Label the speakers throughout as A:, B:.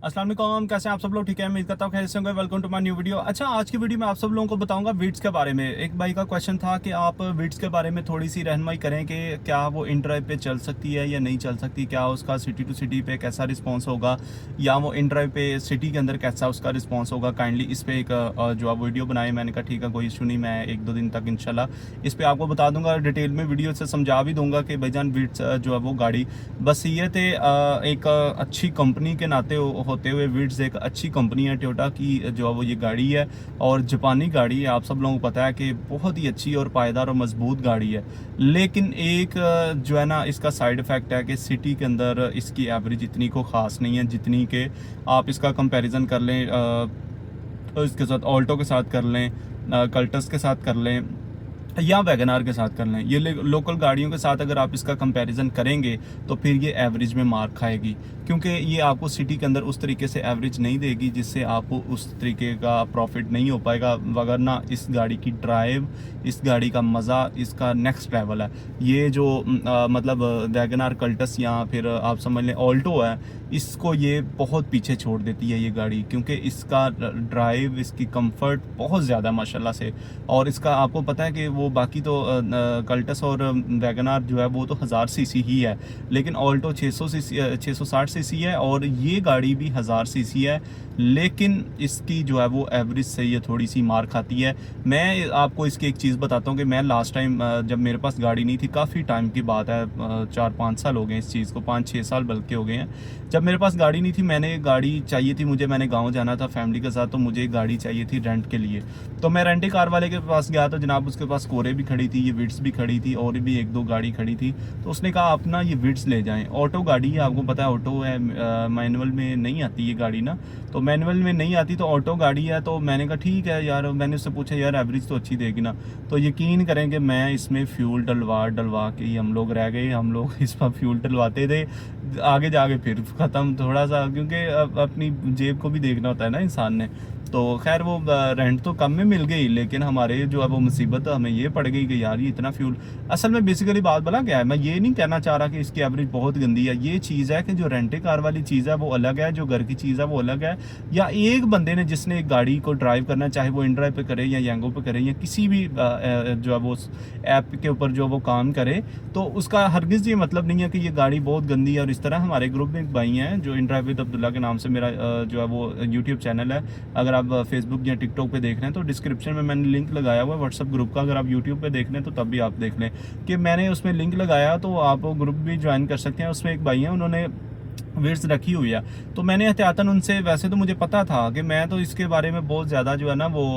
A: अस्सलाम वालेकुम, कैसे हैं आप सब लोग? ठीक है, उम्मीद करता हूँ खैरियत से होंगे। Welcome to my new video. अच्छा, आज की वीडियो में आप सब लोगों को बताऊंगा विड्स के बारे में। एक भाई का क्वेश्चन था कि आप विड्स के बारे में थोड़ी सी रहनुमाई करें कि क्या वो इन ड्राइव पे चल सकती है या नहीं चल सकती, क्या उसका सिटी टू सिटी पे कैसा रिस्पॉन्स होगा या वो इन ड्राइव पे सिटी के अंदर कैसा उसका रिस्पॉन्स होगा। काइंडली इस पर एक जो आप वीडियो बनाए, मैंने कहा ठीक है, कोई इशू नहीं, मैं एक दो दिन तक इंशाल्लाह इस पर आपको बता दूंगा, डिटेल में वीडियो से समझा भी दूंगा कि भाईजान विड्स जो है वो गाड़ी बस ये थे एक अच्छी कंपनी के नाते होते हुए विड्स एक अच्छी कंपनी है टोयोटा की जो है वो ये गाड़ी है और जापानी गाड़ी है। आप सब लोगों को पता है कि बहुत ही अच्छी और पायदार और मजबूत गाड़ी है। लेकिन एक जो है ना इसका साइड इफ़ेक्ट है कि सिटी के अंदर इसकी एवरेज इतनी को ख़ास नहीं है जितनी कि आप इसका कंपैरिजन कर लें इसके साथ ऑल्टो के साथ कर लें, कल्टस के साथ कर लें या वैगनार के साथ कर लें। ये लोकल गाड़ियों के साथ अगर आप इसका कंपैरिजन करेंगे तो फिर ये एवरेज में मार खाएगी, क्योंकि ये आपको सिटी के अंदर उस तरीके से एवरेज नहीं देगी जिससे आपको उस तरीके का प्रॉफिट नहीं हो पाएगा। वगरना इस गाड़ी की ड्राइव, इस गाड़ी का मज़ा, इसका नेक्स्ट लेवल है। ये जो मतलब वैगनार, कल्टस या फिर आप समझ लें ऑल्टो है, इसको ये बहुत पीछे छोड़ देती है ये गाड़ी, क्योंकि इसका ड्राइव, इसकी कंफर्ट बहुत ज़्यादा माशाल्लाह से। और इसका आपको पता है कि वो बाकी तो कल्टस और वैगनार जो है वो तो 1000 सीसी ही है, लेकिन ऑल्टो 600 सीसी 660 सीसी है और ये गाड़ी भी 1000 सीसी है, लेकिन इसकी जो है वो एवरेज से ये थोड़ी सी मार खाती है। मैं आपको इसकी एक चीज़ बताता हूँ कि मैं लास्ट टाइम जब मेरे पास गाड़ी नहीं थी, काफ़ी टाइम की बात है, 4-5 साल हो गए इस चीज़ को, 5-6 साल बल्कि हो गए हैं। जब मेरे पास गाड़ी नहीं थी, मैंने गाड़ी चाहिए थी मुझे, मैंने गाँव जाना था फैमिली के साथ, तो मुझे गाड़ी चाहिए थी रेंट के लिए। तो मैं रेंटे कार वाले के पास गया तो जनाब उसके पास कोरे भी खड़ी थी, ये विड्स भी खड़ी थी और भी एक दो गाड़ी खड़ी थी। तो उसने कहा आप ना ये विड्स ले जाएं, ऑटो गाड़ी है, आपको पता है ऑटो है, मैनुअल में नहीं आती ये गाड़ी ना, तो मैनुअल में नहीं आती तो ऑटो गाड़ी है। तो मैंने कहा ठीक है यार, मैंने उससे पूछा यार एवरेज तो अच्छी देगी ना। तो यकीन करें कि मैं इसमें फ्यूल डलवा के ही हम लोग रह गए, हम लोग इस पर फ्यूल डलवाते थे, आगे जाके फिर ख़त्म थोड़ा सा, क्योंकि अपनी जेब को भी देखना होता है ना इंसान ने। तो खैर वो रेंट तो कम में मिल गई, लेकिन हमारे जो है वो मुसीबत हमें ये पड़ गई कि यार ये इतना फ्यूल। असल में बेसिकली बात भला क्या है, मैं ये नहीं कहना चाह रहा कि इसकी एवरेज बहुत गंदी है। ये चीज़ है कि जो रेंटे कार वाली चीज़ है वो अलग है, जो घर की चीज़ है वो अलग है। या एक बंदे ने जिसने एक गाड़ी को ड्राइव करना है, चाहे वो इन ड्राइव पे करे या यांगो पे करे या किसी भी जो है वो ऐप के ऊपर जो वो काम करे, तो उसका हरगिज़ ये मतलब नहीं है कि ये गाड़ी बहुत गंदी है। और इस तरह हमारे ग्रुप में एक भाई हैं जो इन ड्राइव विद अब्दुल्ला के नाम से मेरा जो है वो यूट्यूब चैनल है, अगर आप फेसबुक या टिकटॉक पे देख रहे हैं तो डिस्क्रिप्शन में मैंने लिंक लगाया हुआ है व्हाट्सअप ग्रुप का। अगर आप यूट्यूब पे देख रहे हैं तो तब भी आप देख लें कि मैंने उसमें लिंक लगाया, तो आप ग्रुप भी ज्वाइन कर सकते हैं। उसमें एक भाई हैं, उन्होंने विड्स रखी हुई है, तो मैंने एहतियातन उनसे, वैसे तो मुझे पता था कि मैं तो इसके बारे में बहुत ज़्यादा जो है ना वो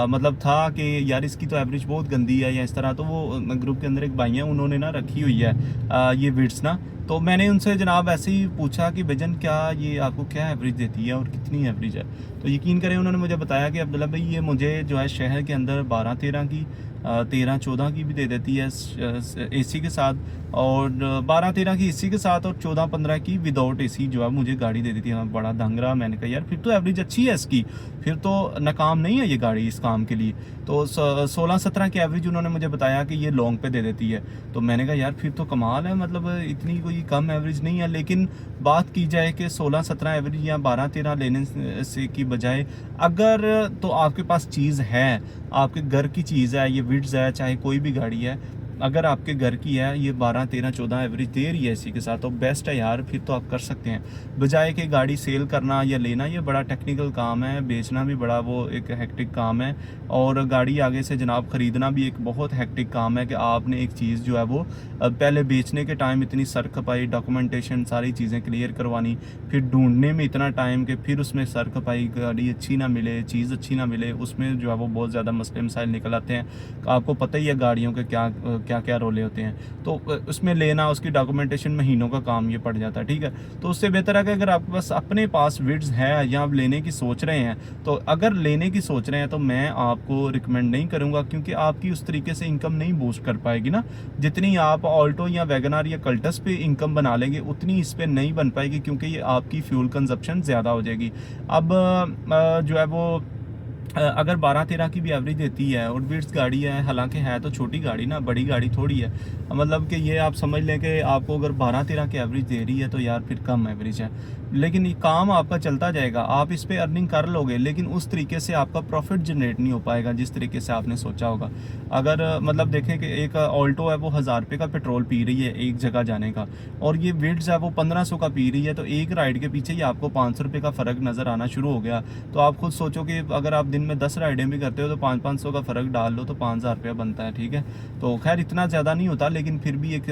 A: मतलब था कि यार इसकी तो एवरेज बहुत गंदी है या इस तरह। तो वो ग्रुप के अंदर एक भाई हैं, उन्होंने ना रखी हुई है ये विड्स ना। तो मैंने उनसे जनाब ऐसे ही पूछा कि भजन क्या ये आपको क्या एवरेज देती है और कितनी एवरेज है। तो यकीन करें उन्होंने मुझे बताया कि अब्दुल्ला भाई ये मुझे जो है शहर के अंदर 12-13 की 13-14 की भी दे देती है एसी के साथ, और 12-13 की एसी के साथ और 14-15 की विदाउट एसी जो है मुझे गाड़ी दे देती है। मैं बड़ा दंग रहा, मैंने कहा यार फिर तो एवरेज अच्छी है इसकी, फिर तो नाकाम नहीं है ये गाड़ी इस काम के लिए। तो 16-17 की एवरेज उन्होंने मुझे बताया कि ये लॉन्ग पे दे देती है। तो मैंने कहा यार फिर तो कमाल है, मतलब इतनी कोई कम एवरेज नहीं है। लेकिन बात की जाए कि 16-17 एवरेज या 12-13 लेने से की बजाय, अगर तो आपके पास चीज़ है, आपके घर की चीज़ है, ये विड्स है चाहे कोई भी गाड़ी है, अगर आपके घर की है, ये 12-13-14 एवरेज दे रही है इसी के साथ, तो बेस्ट है यार, फिर तो आप कर सकते हैं। बजाय कि गाड़ी सेल करना या लेना, ये बड़ा टेक्निकल काम है, बेचना भी बड़ा वो एक हेक्टिक काम है, और गाड़ी आगे से जनाब ख़रीदना भी एक बहुत हेक्टिक काम है कि आपने एक चीज़ जो है वो पहले बेचने के टाइम इतनी सर खपाई, डॉक्यूमेंटेशन सारी चीज़ें क्लियर करवानी, फिर ढूंढने में इतना टाइम कि फिर उसमें सर खपाई, गाड़ी अच्छी ना मिले, चीज़ अच्छी ना मिले, उसमें जो है वो बहुत ज़्यादा मसले मसाइल निकल आते हैं। आपको पता ही है गाड़ियों के क्या क्या क्या रोले होते हैं। तो उसमें लेना, उसकी डॉक्यूमेंटेशन महीनों का काम ये पड़ जाता है, ठीक है। तो उससे बेहतर है कि अगर आपके पास अपने पास विड्स है या आप लेने की सोच रहे हैं, तो अगर लेने की सोच रहे हैं तो मैं आपको रिकमेंड नहीं करूँगा, क्योंकि आपकी उस तरीके से इनकम नहीं बूस्ट कर पाएगी ना, जितनी आप ऑल्टो या वैगनार या कल्टस पे इनकम बना लेंगे उतनी इस पर नहीं बन पाएगी, क्योंकि ये आपकी फ्यूल कंजप्शन ज़्यादा हो जाएगी। अब जो है वो अगर 12-13 की भी एवरेज देती है और विड्स गाड़ी है, हालांकि है तो छोटी गाड़ी ना, बड़ी गाड़ी थोड़ी है, मतलब कि ये आप समझ लें कि आपको अगर 12-13 की एवरेज दे रही है तो यार फिर कम एवरेज है। लेकिन ये काम आपका चलता जाएगा, आप इस पे अर्निंग कर लोगे, लेकिन उस तरीके से आपका प्रॉफिट जनरेट नहीं हो पाएगा जिस तरीके से आपने सोचा होगा। अगर मतलब देखें कि एक ऑल्टो है वो 1000 रुपये का पेट्रोल पी रही है एक जगह जाने का, और ये विड्स है वो 1500 का पी रही है, तो एक राइड के पीछे ही आपको 500 रुपये का फ़र्क नज़र आना शुरू हो गया। तो आप खुद सोचो कि अगर आप दिन में 10 राइडें भी करते हो तो 500 का फ़र्क डाल लो तो 5000 रुपया बनता है, ठीक है। तो खैर इतना ज़्यादा नहीं होता, लेकिन फिर भी एक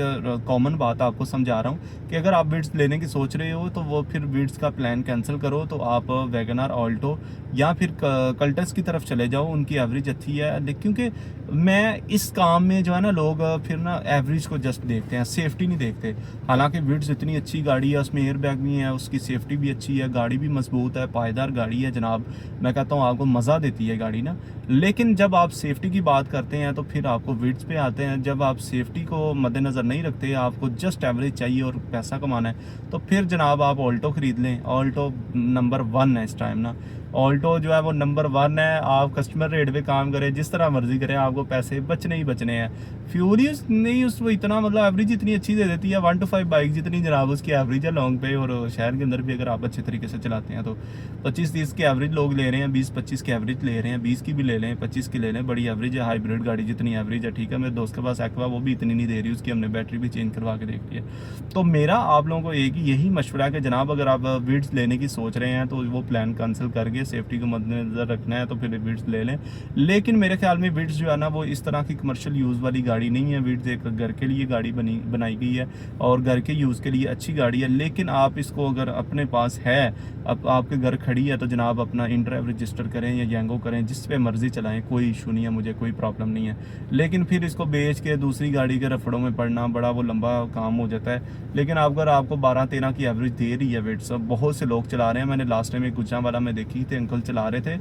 A: कॉमन बात आपको समझा रहा हूँ कि अगर आप विड्स लेने की सोच रहे हो तो वो फिर विड्स का प्लान कैंसिल करो, तो आप वैगनआर, ऑल्टो या फिर कल्टस की तरफ चले जाओ, उनकी एवरेज अच्छी है। क्योंकि मैं इस काम में जो है ना, लोग फिर ना एवरेज को जस्ट देखते हैं, सेफ्टी नहीं देखते। हालांकि विड्स इतनी अच्छी गाड़ी है, उसमें एयर बैग भी है, उसकी सेफ्टी भी अच्छी है, गाड़ी भी मजबूत है, पायदार गाड़ी है जनाब। मैं कहता हूँ आपको मज़ा देती है गाड़ी ना। लेकिन जब आप सेफ्टी की बात करते हैं तो फिर आपको विड्स पे आते हैं। जब आप सेफ्टी को मद्देनज़र नहीं रखते, आपको जस्ट एवरेज चाहिए और पैसा कमाना है, तो फिर जनाब आप ऑल्टो ख़रीद लें। ऑल्टो नंबर 1 है इस टाइम ना। ऑल्टो जो है वो नंबर 1 है। आप कस्टमर रेट पे काम करें, जिस तरह मर्जी करें, आपको पैसे बचने ही बचने हैं। फ्यूल यूज नहीं उसको इतना, मतलब एवरेज इतनी अच्छी दे देती है, 1 to 5 बाइक जितनी जनाब उसकी एवरेज है लॉन्ग पे। और शहर के अंदर भी अगर आप अच्छे तरीके से चलाते हैं तो 25-30 की एवरेज लोग ले रहे हैं, 20-25 की एवरेज ले रहे हैं, 20 की भी ले लें, 25 की ले लें, बड़ी एवरेज है। हाइब्रिड गाड़ी जितनी एवरेज है, ठीक है। मेरे दोस्त के पास एक्वा, वो भी इतनी नहीं दे रही, उसकी हमने बैटरी भी चेंज करवा के देख ली है। तो मेरा आप लोगों को एक यही मशवरा है कि जनाब अगर आप विड्स लेने की सोच रहे हैं तो वो प्लान कैंसिल करके सेफ्टी को मद्देनजर रखना है तो फिर विड्स ले लें। लेकिन मेरे ख्याल में विड्स जो है ना वो इस तरह की कमर्शियल यूज़ वाली गाड़ी नहीं है। विड्स एक घर के लिए गाड़ी बनाई गई है और घर के यूज़ के लिए अच्छी गाड़ी है। लेकिन आप इसको अगर अपने पास है, अब आपके घर खड़ी है, तो जनाब अपना इंड्राइव रजिस्टर करें या यंगो करें, जिस पे मर्जी चलाएं, कोई इशू नहीं है, मुझे कोई प्रॉब्लम नहीं है। लेकिन फिर इसको बेच के दूसरी गाड़ी के रफड़ों में पड़ना बड़ा वो लंबा काम हो जाता है। लेकिन अगर आपको 12-13 की एवरेज दे रही है विड्स, बहुत से लोग चला रहे हैं। मैंने लास्ट टाइम एक गुजरांवाला में देखी थी, अंकल चला रहे थे,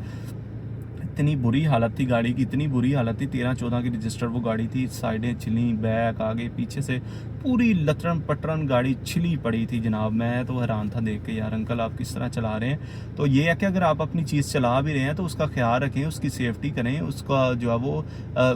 A: इतनी बुरी हालत थी गाड़ी की, इतनी बुरी हालत थी। 13-14 की रजिस्टर वो गाड़ी थी, साइडें छिली, बैक आगे पीछे से पूरी लतरन पटरन गाड़ी छिली पड़ी थी जनाब। मैं तो हैरान था देख के, यार अंकल आप किस तरह चला रहे हैं। तो ये है कि अगर आप अपनी चीज़ चला भी रहे हैं तो उसका ख्याल रखें, उसकी सेफ्टी करें, उसका जो है वो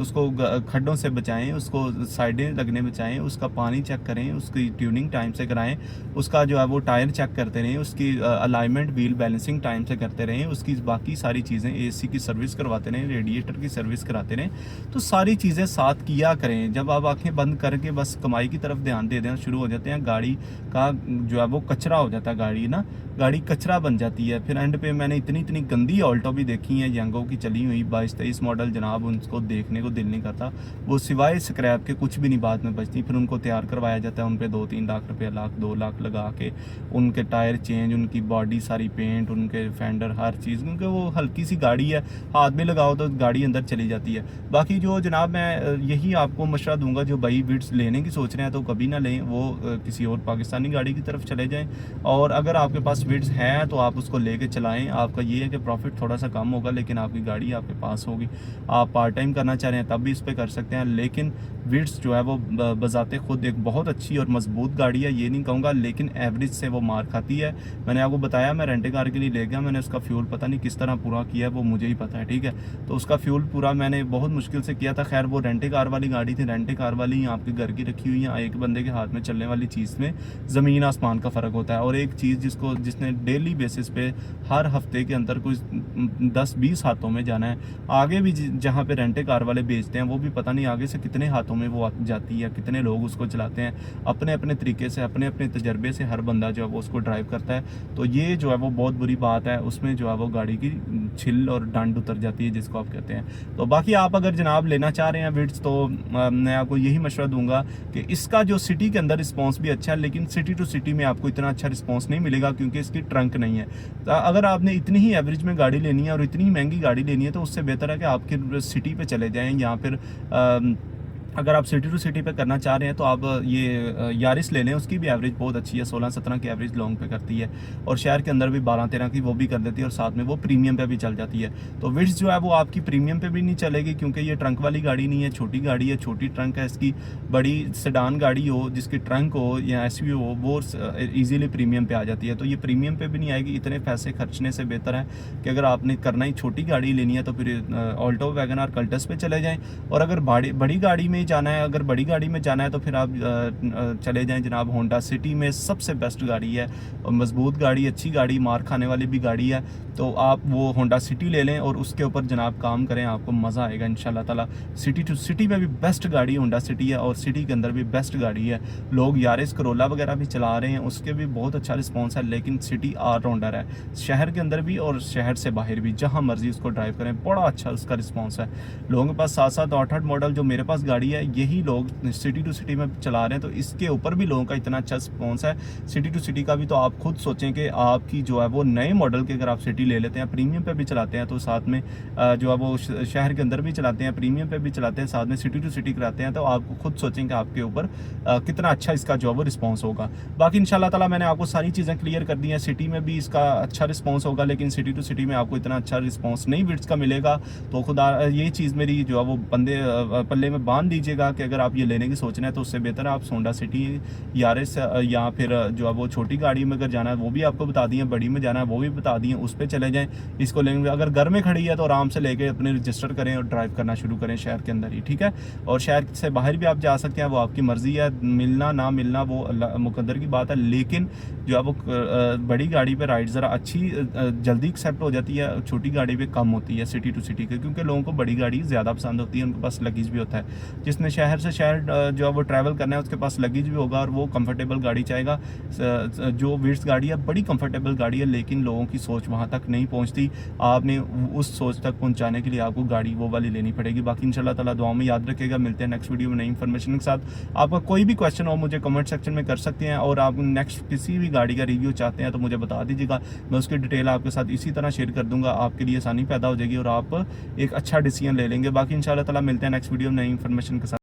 A: उसको खड्डों से बचाएं, उसको साइडें लगने बचाएं, उसका पानी चेक करें, उसकी ट्यूनिंग टाइम से कराएं, उसका जो है वो टायर चेक करते रहें, उसकी अलाइनमेंट व्हील बैलेंसिंग टाइम से करते रहें, उसकी बाकी सारी चीज़ें, एसी की सर्विस करवाते रहें, रेडिएटर की सर्विस कराते रहें। तो सारी चीज़ें साथ किया करें। जब आप आंखें बंद करके बस कमाई की तरफ ध्यान दे देना शुरू हो जाते हैं, गाड़ी का जो है वो कचरा हो जाता है, गाड़ी कचरा बन जाती है। फिर एंड पे मैंने इतनी गंदी ऑल्टो भी देखी है, यंगो की चली हुई 22-23 मॉडल जनाब, उनको देखने को दिल नहीं करता। वो सिवाय स्क्रैप के कुछ भी नहीं बाद में बचती। फिर उनको तैयार करवाया जाता है, उन पे 2-3 लाख रुपया, 1-2 लाख लगा के उनके टायर चेंज, उनकी बॉडी सारी पेंट, उनके फेंडर, हर चीज़, क्योंकि वो हल्की सी गाड़ी है, हाथ में लगाओ तो गाड़ी अंदर चली जाती है। बाकी जो जनाब मैं यही आपको मशवरा दूंगा, जो भाई विड्स लेने की सोच रहे हैं तो कभी ना लें, वो किसी और पाकिस्तानी गाड़ी की तरफ चले जाएं। और अगर आपके पास विड्स हैं तो आप उसको लेके चलाएं। आपका ये है कि प्रॉफिट थोड़ा सा कम होगा, लेकिन आपकी गाड़ी आपके पास होगी। आप पार्ट टाइम करना चाह रहे हैं तब भी इस पर कर सकते हैं। लेकिन विड्स जो है वो बजाते खुद एक बहुत अच्छी और मजबूत गाड़ी है, ये नहीं कहूँगा, लेकिन एवरेज से वो मार खाती है। मैंने आपको बताया, मैं रेंटे कार के लिए ले गया, मैंने उसका फ्यूल पता नहीं किस तरह पूरा किया है, वो मुझे ही पता है, ठीक है। तो उसका फ्यूल पूरा मैंने बहुत मुश्किल से किया था। खैर वो रेंटे कार वाली गाड़ी थी, रेंटे कार वाली आपके घर की रखी हुई है। एक बंदे के हाथ में चलने वाली चीज़ में ज़मीन आसमान का फ़र्क होता है। और एक चीज़ जिसने डेली बेसिस पे हर हफ्ते के अंदर कुछ 10-20 हाथों में जाना है, आगे भी जहाँ पे रेंटे कार वाले बेचते हैं वो भी पता नहीं आगे से कितने हाथों में वो जाती है, कितने लोग उसको चलाते हैं। अपने अपने तरीके से, अपने अपने तजर्बे से हर बंदा जो है वो उसको ड्राइव करता है। तो ये जो है वो बहुत बुरी बात है, उसमें जो है वो गाड़ी की छिल और डंड उतर जाती है, जिसको आप कहते हैं। तो बाकी आप अगर जनाब लेना चाह रहे हैं विड्स, तो मैं आपको यही मशवरा दूंगा कि इसका जो सिटी के अंदर रिस्पांस भी अच्छा है, लेकिन सिटी टू सिटी में आपको इतना अच्छा रिस्पांस नहीं मिलेगा क्योंकि इसकी ट्रंक नहीं है। तो अगर आपने इतनी ही एवरेज में गाड़ी लेनी है और इतनी ही महंगी गाड़ी लेनी है तो उससे बेहतर है कि आपके सिटी पे चले जाएं, या फिर अगर आप सिटी टू सिटी पे करना चाह रहे हैं तो आप ये यारिस ले लें। उसकी भी एवरेज बहुत अच्छी है, 16-17 की एवरेज लॉन्ग पे करती है, और शहर के अंदर भी 12-13 की वो भी कर देती है, और साथ में वो प्रीमियम पे भी चल जाती है। तो विड्स जो है वो आपकी प्रीमियम पे भी नहीं चलेगी क्योंकि ये ट्रंक वाली गाड़ी नहीं है, छोटी गाड़ी है, छोटी ट्रंक है इसकी। बड़ी सेडान गाड़ी हो जिसकी ट्रंक हो या एसयूवी हो, वो ईजिली प्रीमियम पे आ जाती है। तो ये प्रीमियम पे भी नहीं आएगी। इतने पैसे खर्चने से बेहतर है कि अगर आपने करना ही छोटी गाड़ी लेनी है तो फिर ऑल्टो, वैगन आर, कल्टस पे चले जाएँ। और अगर बड़ी गाड़ी में में जाना है, अगर बड़ी गाड़ी में जाना है तो फिर आप चले जाएं जनाब होंडा सिटी में, सबसे बेस्ट गाड़ी है और मजबूत गाड़ी, अच्छी गाड़ी, मार खाने वाली भी गाड़ी है। तो आप वो होंडा सिटी ले लें और उसके ऊपर जनाब काम करें, आपको मज़ा आएगा इंशाल्लाह ताला। सिटी टू सिटी में भी बेस्ट गाड़ी होंडा सिटी है और सिटी के अंदर भी बेस्ट गाड़ी है। लोग यारिस करोला वगैरह भी चला रहे हैं, उसके भी बहुत अच्छा रिस्पॉन्स है, लेकिन सिटी ऑलराउंडर है, शहर के अंदर भी और शहर से बाहर भी, जहाँ मर्जी उसको ड्राइव करें बड़ा अच्छा उसका रिस्पॉन्स है। लोगों के पास 7-7 8-8 मॉडल जो मेरे पास गाड़ी है, यही लोग सिटी टू सिटी में चला रहे हैं, तो इसके ऊपर भी लोगों का इतना अच्छा रिस्पॉन्स है सिटी टू सिटी का भी। तो आप खुद सोचें कि आपकी जो है वो नए मॉडल के अगर आप सिटी ले लेते हैं, प्रीमियम पे भी चलाते हैं, तो साथ में जो है वो शहर के अंदर भी चलाते हैं, प्रीमियम पे भी चलाते हैं, साथ में सिटी टू सिटी कराते हैं, तो आपको खुद सोचें कि आपके ऊपर कितना अच्छा इसका जो है वो रिस्पॉन्स होगा। बाकी इंशाल्लाह ताला मैंने आपको सारी चीज़ें क्लियर कर दी हैं। सिटी में भी इसका अच्छा रिस्पॉन्स होगा, लेकिन सिटी टू सिटी में आपको इतना अच्छा रिस्पॉन्स नहीं विट्स का मिलेगा। तो खुदा ये चीज़ मेरी जो है वो पल्ले में बांध दीजिएगा कि अगर आप ये लेने की सोच रहे हैं तो उससे बेहतर है आप होंडा सिटी यारिस या फिर जो है वो छोटी गाड़ी में अगर जाना है वो भी आपको बता दिए, बड़ी में जाना है वो भी बता दिए, उस पर चले जाएँ। इसको लेंगे अगर घर में खड़ी है तो आराम से लेके अपने रजिस्टर करें और ड्राइव करना शुरू करें शहर के अंदर ही, ठीक है। और शहर से बाहर भी आप जा सकते हैं, वो आपकी मर्ज़ी है, मिलना ना मिलना वो मुकद्दर की बात है, लेकिन जो है वो बड़ी गाड़ी पे राइड ज़रा अच्छी जल्दी एक्सेप्ट हो जाती है, छोटी गाड़ी पे कम होती है सिटी टू सिटी के, क्योंकि लोगों को बड़ी गाड़ी ज़्यादा पसंद होती है, उनके पास लगेज भी होता है। जिसने शहर से शहर जो है वो ट्रैवल करना है उसके पास लगेज भी होगा और वो कंफर्टेबल गाड़ी चाहेगा। जो विट्स गाड़ी है बड़ी कंफर्टेबल गाड़ी है, लेकिन लोगों की सोच वहाँ तक नहीं पहुँचती। आपने उस सोच तक पहुँचाने के लिए आपको गाड़ी वो वाली लेनी पड़ेगी। बाकी इंशाल्लाह ताला दुआ में याद रखिएगा। मिलते हैं नेक्स्ट वीडियो में नई इन्फॉर्मेशन के साथ। आपका कोई भी क्वेश्चन हो मुझे कमेंट सेक्शन में कर सकते हैं, और आप नेक्स्ट किसी भी गाड़ी का रिव्यू चाहते हैं तो मुझे बता दीजिएगा, मैं उसकी डिटेल आपके साथ इसी तरह शेयर कर दूंगा। आपके लिए आसानी पैदा हो जाएगी और आप एक अच्छा डिसीजन ले लेंगे। बाकी इंशाल्लाह ताला मिलते हैं नेक्स्ट वीडियो में नई इन्फॉर्मेशन